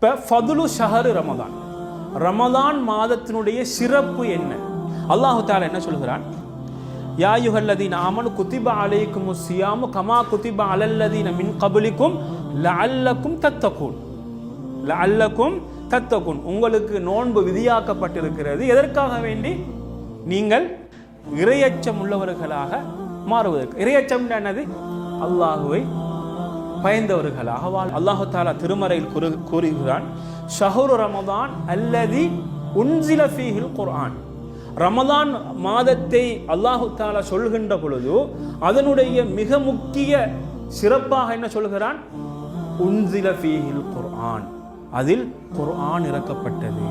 இப்போ ஃபதுலு ஷஹரு ரமதான், ரமதான் மாதத்தினுடைய சிறப்பு என்ன? அல்லாஹு தஆலா என்ன சொல்கிறான்? யா அய்யுஹல்லதீன ஆமனு குத்திப அலைக்குமுஸ் ஸியாமு கமா குத்திப அலல்லதீன மின் கப்லிக்கும் லஅல்லக்கும் தத்தகூன். லஅல்லக்கும் தத்தகூன், உங்களுக்கு நோன்பு விதியாக்கப்பட்டிருக்கிறது. எதற்காக வேண்டி? நீங்கள் இறையச்சம் உள்ளவர்களாக மாறுவதற்கு. இறையச்சம் என்னது? அல்லாஹுவை பயந்தவர்களாக வாழ். அல்லாஹு தஆலா திருமறையில் கூறுகிறான், ஷஹ்ரு ரமதான் அல்லதி உன்சில ஃபீஹில் குர்ஆன். ரமதான் மாதத்தை அல்லாஹு தஆலா சொல்கின்ற பொழுது அதனுடைய மிக முக்கிய சிறப்பாக என்ன சொல்கிறான்? உன்சில ஃபீஹில் குர்ஆன், அதில் குர்ஆன் இறக்கப்பட்டது.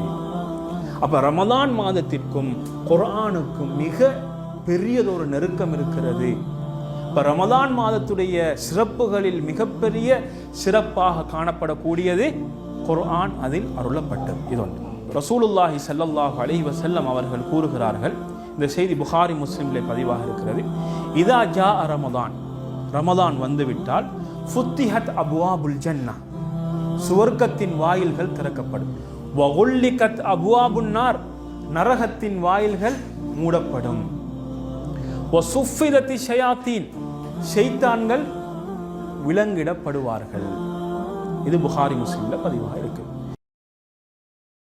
அப்ப ரமதான் மாதத்திற்கும் குர்ஆனுக்கும் மிக பெரியதொரு நெருக்கம் இருக்கிறது. இப்போ ரமதான் மாதத்துடைய சிறப்புகளில் மிகப்பெரிய சிறப்பாக காணப்படக்கூடியது குர்ஆன், அதில் அருளப்பட்டது. இது ஒன்று. ரசூலுல்லாஹி ஸல்லல்லாஹு அலைஹி வஸல்லம் அவர்கள் கூறுகிறார்கள், இந்த செய்தி புகாரி முஸ்லிமிலே பதிவாக இருக்கிறது, இதா ஜா ரமதான், ரமதான் வந்துவிட்டால் ஃபுத்திஹத் அப்வாபுல் ஜன்னா, சுவர்க்கத்தின் வாயில்கள் திறக்கப்படும். வகுல்லிகத் அப்வாபுன் நார், நரகத்தின் வாயில்கள் மூடப்படும். வசுஃபிதத்தி ஷயாத்தீன், ஷைத்தான்கள் விலங்கிடப்படுவார்கள். இது புகாரி முஸ்லிம்ல பதிவாக இருக்கு.